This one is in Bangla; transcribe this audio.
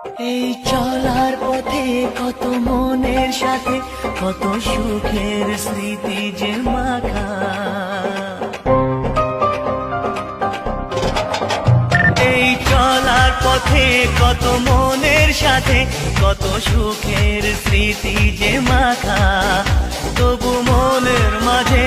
এই চলার পথে কত মনের সাথে কত সুখের স্মৃতি যে মাখা। এই চলার পথে কত মনের সাথে কত সুখের স্মৃতি যে মাখা। তবু মনের মাঝে